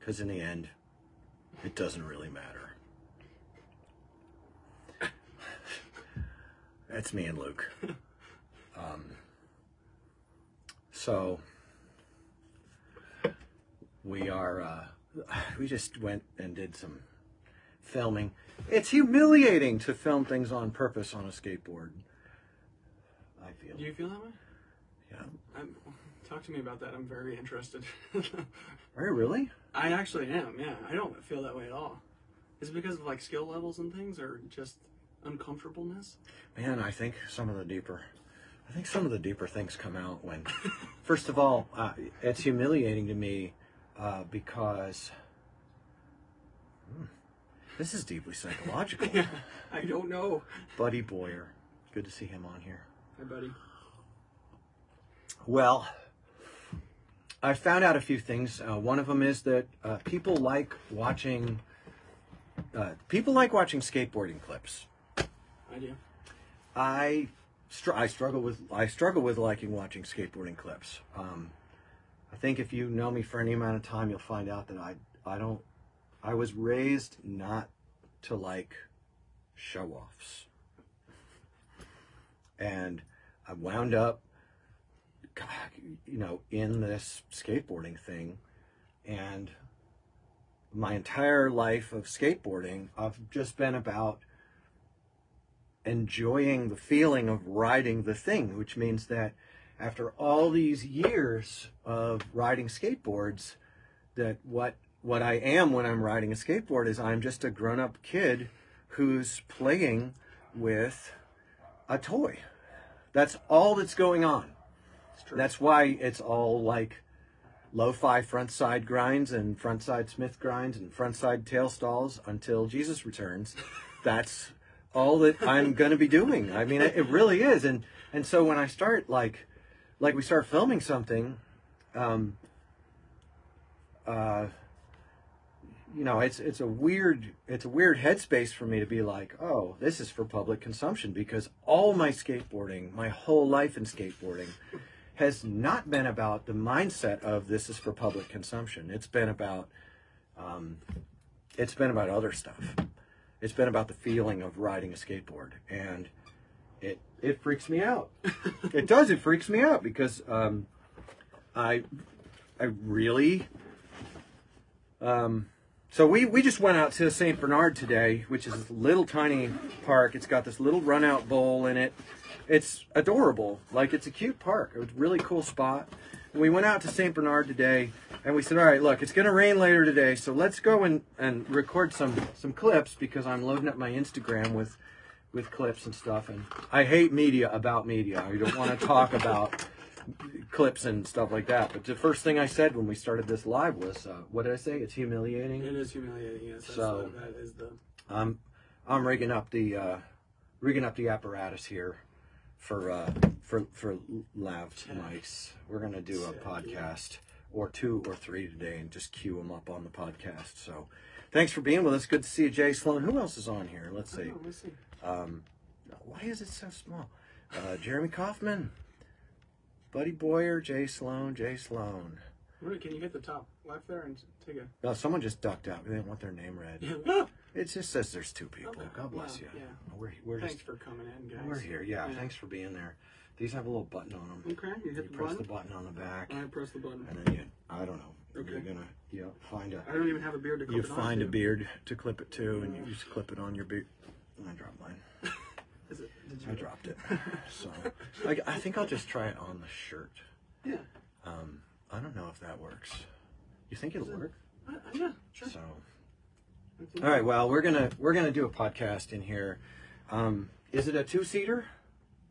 Because in the end, it doesn't really matter. That's me and Luke. So we just went and did some filming. It's humiliating to film things on purpose on a skateboard, I feel. Do you feel that way? Yeah. Talk to me about that. I'm very interested. Are you really? I actually am, yeah. I don't feel that way at all. Is it because of like skill levels and things, or just uncomfortableness? Man, I think some of the deeper things come out when, first of all, it's humiliating to me because this is deeply psychological. Yeah, I don't know. Buddy Boyer, good to see him on here. Hi, buddy. Well, I found out a few things. One of them is that people like watching skateboarding clips. I do. I struggle with liking watching skateboarding clips. I think if you know me for any amount of time, you'll find out that I was raised not to like show-offs. And I wound up, in this skateboarding thing, and my entire life of skateboarding, I've just been about enjoying the feeling of riding the thing, which means that after all these years of riding skateboards, that what I am when I'm riding a skateboard is I'm just a grown-up kid who's playing with a toy. That's all that's going on. That's why it's all like lo-fi frontside grinds and frontside Smith grinds and frontside tail stalls until Jesus returns. That's all that I'm going to be doing. I mean, it really is. And so when I start like we start filming something, it's a weird headspace for me to be like, oh, this is for public consumption, because all my skateboarding, my whole life in skateboarding, has not been about the mindset of this is for public consumption. It's been about other stuff. It's been about the feeling of riding a skateboard, and it freaks me out. It does. It freaks me out because I really. So we just went out to St. Bernard today, which is this little tiny park. It's got this little run out bowl in it. It's adorable. Like, it's a cute park. It was a really cool spot. And we went out to St. Bernard today, and we said, all right, look, it's going to rain later today, so let's go and record some clips, because I'm loading up my Instagram with clips and stuff. And I hate media about media. I don't want to talk about clips and stuff like that. But the first thing I said when we started this live was, what did I say? It's humiliating. It is humiliating. Yes. So that is the. I'm rigging up the apparatus here for lav mics. We're gonna do a podcast or 2 or 3 today and just cue them up on the podcast. So thanks for being with us. Good to see you, Jay Sloan. Who else is on here? Let's see. Let's see. Why is it so small? Jeremy Kaufman, Buddy Boyer, Jay Sloan. Can you hit the top left there and take a... No, someone just ducked out. They didn't want their name read. It just says there's 2 people. Okay. God bless you. Yeah. We're thanks just for coming in, guys. We're here. Yeah, thanks for being there. These have a little button on them. Okay, you hit the press button? the button on the back. I press the button. And then I don't know. Okay. You're gonna find a. I don't even have a beard to clip it on. You find a beard to clip it to, and you just clip it on your beard. I dropped mine. I dropped it. So I think I'll just try it on the shirt. Yeah. I don't know if that works. You think it'll work? Yeah, sure. So. All right. Well, we're gonna do a podcast in here. Is it a 2-seater?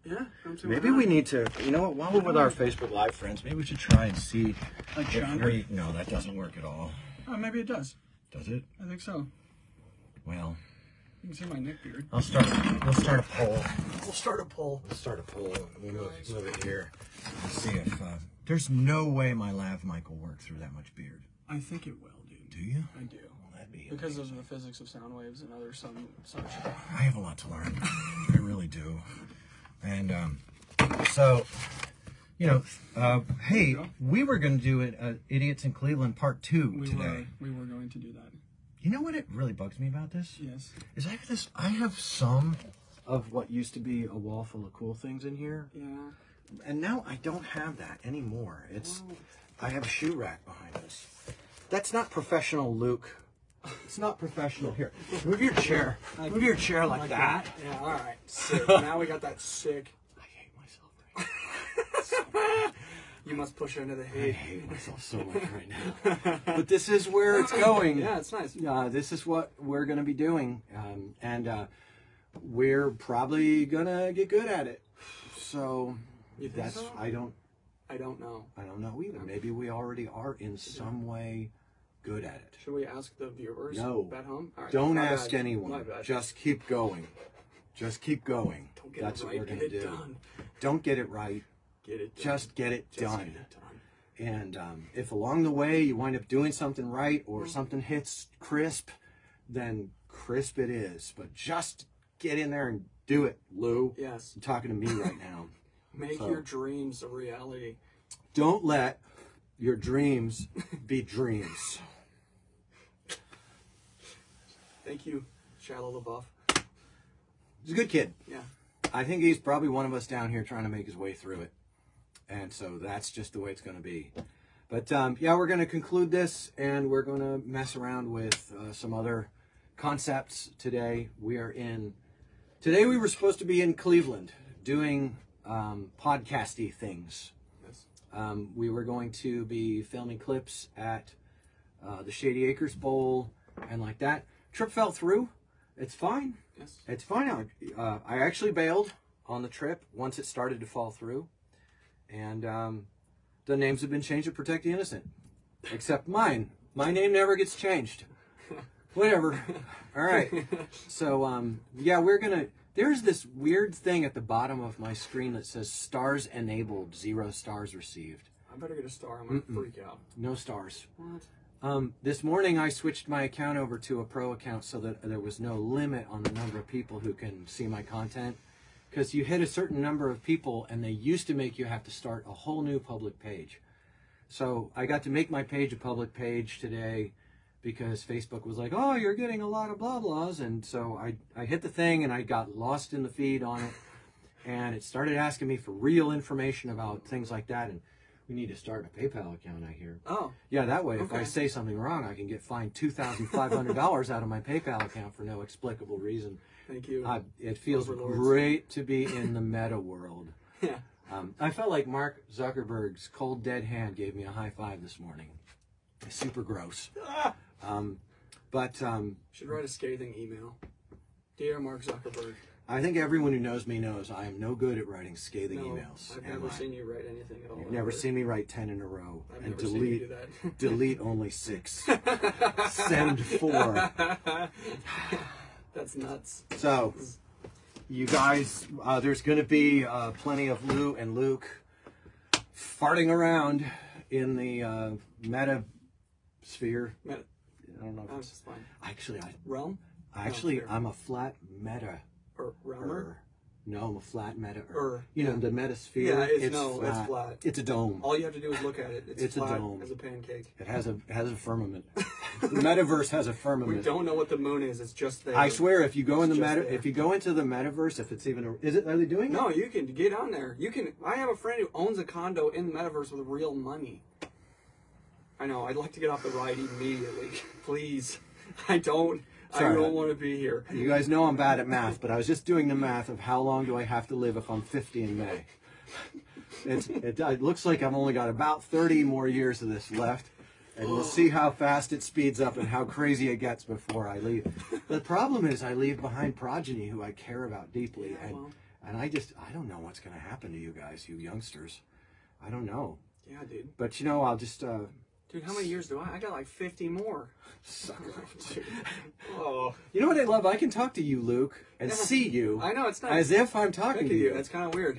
Yeah. Maybe we need to. You know what? While we're with our Facebook Live friends, maybe we should try and see. No, that doesn't work at all. Oh, maybe it does. Does it? I think so. Well. You can see my neck beard. We'll start a poll. We'll move it here. And see if there's no way my lav mic will work through that much beard. I think it will, dude. Do you? I do. Well, that'd be because of the physics of sound waves and other such. I have a lot to learn. I really do. And so You know, hey, we were going to do it, Idiots in Cleveland Part 2 today. We were going to do that. You know what it really bugs me about this? Yes. Is I have some of what used to be a wall full of cool things in here. Yeah. And now I don't have that anymore. I have a shoe rack behind this. That's not professional, Luke. It's not professional. Here, move your chair. Move your chair like that. Yeah, all right. Sick. Now we got that sick. I hate myself right now. You must push under the I heat. hate myself so much right now. But this is where it's going. Yeah, it's nice. This is what we're going to be doing. And we're probably going to get good at it. So You think so? I don't know. I don't know either. Maybe we already are in some way good at it. Should we ask the viewers No. at home? All right. Don't My ask bad. anyone. My bad. Just keep going. Just keep going. Don't get That's it what right. we're Get going to it do. done. Don't get it right. Get it done. Just get it Just done. Get it done. And if along the way you wind up doing something right or something hits crisp, then crisp it is. But just get in there and do it, Lou. Yes. I'm talking to me right now. Make your dreams a reality. Don't let your dreams be dreams. Thank you, Shia LaBeouf. He's a good kid. Yeah. I think he's probably one of us down here trying to make his way through it. And so that's just the way it's going to be. But yeah, we're going to conclude this and we're going to mess around with some other concepts today. Today we were supposed to be in Cleveland doing podcasty things. Yes. We were going to be filming clips at the Shady Acres Bowl and like that. Trip fell through. It's fine. Yes. It's fine. I actually bailed on the trip once it started to fall through. And the names have been changed to protect the innocent. Except mine. My name never gets changed. Whatever. All right. So, yeah, there's this weird thing at the bottom of my screen that says stars enabled, 0 stars received. I better get a star. I'm going to freak out. No stars. What? This morning I switched my account over to a pro account so that there was no limit on the number of people who can see my content. Because you hit a certain number of people and they used to make you have to start a whole new public page. So I got to make my page a public page today because Facebook was like, oh, you're getting a lot of blah blahs. And so I hit the thing and I got lost in the feed on it. And it started asking me for real information about things like that. And we need to start a PayPal account, I hear. Oh. Yeah, that way if I Okay. say something wrong, I can get fined $2,500 out of my PayPal account for no explicable reason. Thank you. It feels Overlords. great to be in the meta world. Yeah. I felt like Mark Zuckerberg's cold dead hand gave me a high five this morning. Super gross. Should write a scathing email. Dear Mark Zuckerberg. I think everyone who knows me knows I am no good at writing scathing No, emails. I've never seen you write anything at all. You've never seen me write 10 in a row I've and never seen you do that. delete only 6. Send 4. That's nuts. So, you guys, there's going to be plenty of Lou and Luke farting around in the meta sphere. I don't know if That's it's... fine. Actually, Realm? I'm a flat meta. Or realmer? No, I'm a flat meta. Yeah. The metasphere. Yeah, it's flat. flat. It's a dome. All you have to do is look at it. It's It's a flat dome. as a pancake. It has a firmament. The metaverse has a We firmament. don't know what the moon is. It's just there. I swear, if you go in the It's just there. if you go into the metaverse, if it's even, are they doing it? No, you can get on there. You can. I have a friend who owns a condo in the metaverse with real money. I know. I'd like to get off the ride immediately, please. I don't want to be here. You guys know I'm bad at math, but I was just doing the math of how long do I have to live if I'm 50 in May. It looks like I've only got about 30 more years of this left, and we'll see how fast it speeds up and how crazy it gets before I leave. The problem is I leave behind progeny who I care about deeply, and I don't know what's going to happen to you guys, you youngsters. I don't know. Yeah, dude. But I'll just... Dude, how many years do I? I got like 50 more. Sucker. Oh. You know what I love? I can talk to you, Luke, and Yeah. see you. I know, it's nice. As if I'm talking Look to at you. That's kind of weird.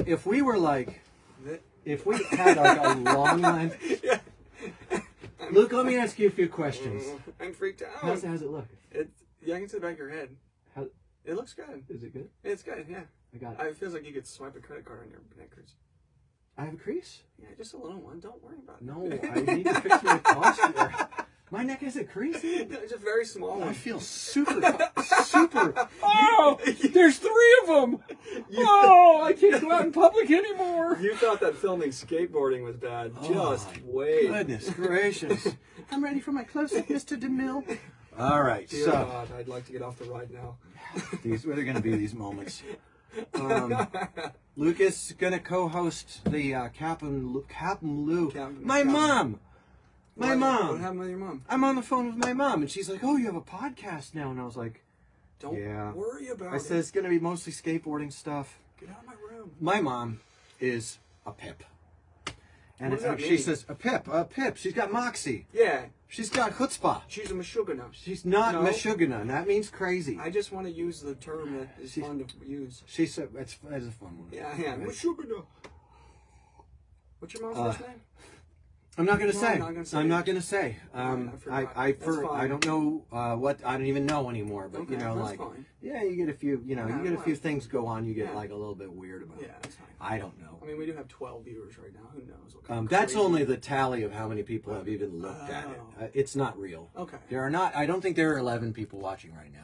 If we were like, if we had like a long line. Yeah. Luke, let me ask you a few questions. I'm freaked out. How's it look? Yeah, I can see the back of your head. How, It looks good. is it good? It's good, yeah. I got it. It feels like you could swipe a credit card on your records. I have a crease? Yeah, just a little one. Don't worry about it. No, I need to fix my posture. My neck has a crease. It's a very small one. I feel super. Oh, there's 3 of them. I can't go out in public anymore. You thought that filming skateboarding was bad. Just wait. Goodness gracious. I'm ready for my close-up, Mr. DeMille. All right, Dear so God, I'd like to get off the ride now. what are going to be these moments? Lucas is going to co-host the Captain Lou. My mom. What happened with your mom? I'm on the phone with my mom, and she's like, "Oh, you have a podcast now?" And I was like, Don't worry about it. I said it's going to be mostly skateboarding stuff. Get out of my room. My mom is a pip. And What does that she mean? says, a pip. She's got moxie. Yeah. She's got chutzpah. She's a mashugana. She's not No. mashugana, and that means crazy. I just want to use the term that is fun to use. She said, it's a fun one. Yeah. Mashugana. What's your mom's first name? I'm not gonna No, say. I'm not gonna say I'm it. not gonna say. I forgot. I That's fine. I don't know what I don't even know anymore. But Okay, you know, that's like fine. yeah, you get a few. You know, Yeah, you get a few right. things go on. You get Yeah. like a little bit weird about. Yeah, it. that's fine. I don't know. I mean, we do have 12 viewers right now. Who knows? What kind of That's crazy- only the tally of how many people have even looked at it. Oh. It's not real. Okay. There are not. I don't think there are 11 people watching right now.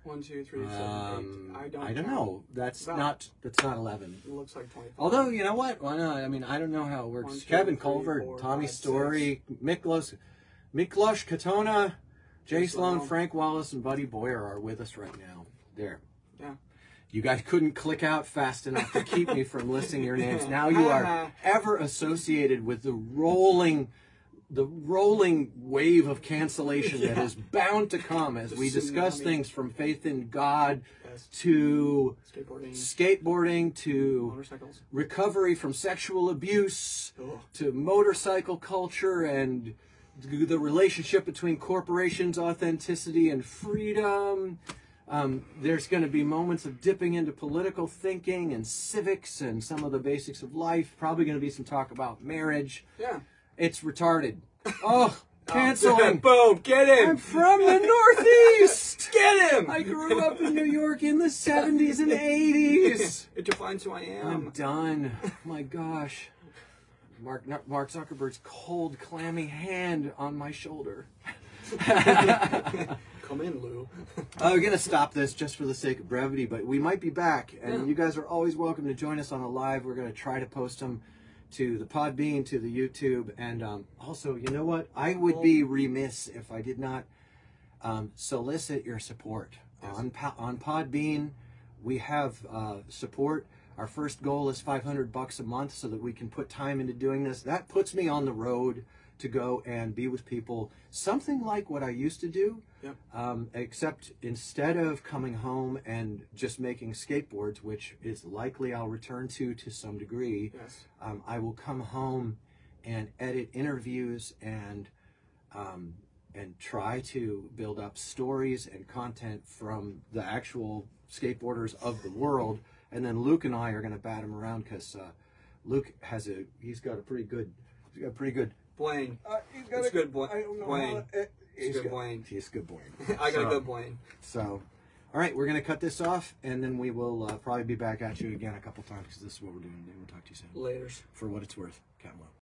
1, 2, 3, 7, 8. I don't know. That's About- not 11. It looks like 25. Although, you know what? Why not? I mean, I don't know how it works. 1, 2, Kevin 3, Culver, 4, Tommy 5, Story, Miklos Katona, Jay Jay Sloan, Sloan. Frank Wallace, and Buddy Boyer are with us right now. There. Yeah. You guys couldn't click out fast enough to keep me from listing your names. Now you are ever associated with the rolling wave of cancellation that is bound to come as we discuss tsunami. things from faith in God Yes. to Skateboarding, to motorcycles. recovery from sexual abuse Ugh. to motorcycle culture and the relationship between corporations, authenticity, and freedom. There's going to be moments of dipping into political thinking and civics and some of the basics of life. Probably going to be some talk about marriage. Yeah. It's retarded. Oh, canceling. Boom, get him! I'm from the Northeast. Get him! I grew up in New York in the 70s and 80s. It defines who I am. I'm done. My gosh. Mark Zuckerberg's cold, clammy hand on my shoulder. Come in, Lou. We're going to stop this just for the sake of brevity, but we might be back. And Yeah. you guys are always welcome to join us on a live. We're going to try to post them to the Podbean, to the YouTube. And also, you know what? I would be remiss if I did not solicit your support. Yes. On Podbean, we have support. Our first goal is $500 a month so that we can put time into doing this. That puts me on the road to go and be with people. Something like what I used to do, Yep. except instead of coming home and just making skateboards, which is likely I'll return to some degree, Yes. I will come home and edit interviews and try to build up stories and content from the actual skateboarders of the world. And then Luke and I are going to bat him around because Luke he's got a pretty good Blaine. it's good Blaine. I don't know Blaine. He's good Blaine. He's good Blaine. I got a good Blaine. So, all right, we're going to cut this off, and then we will probably be back at you again a couple times because this is what we're doing today. We'll talk to you soon. Laters. For what it's worth, Cat Low.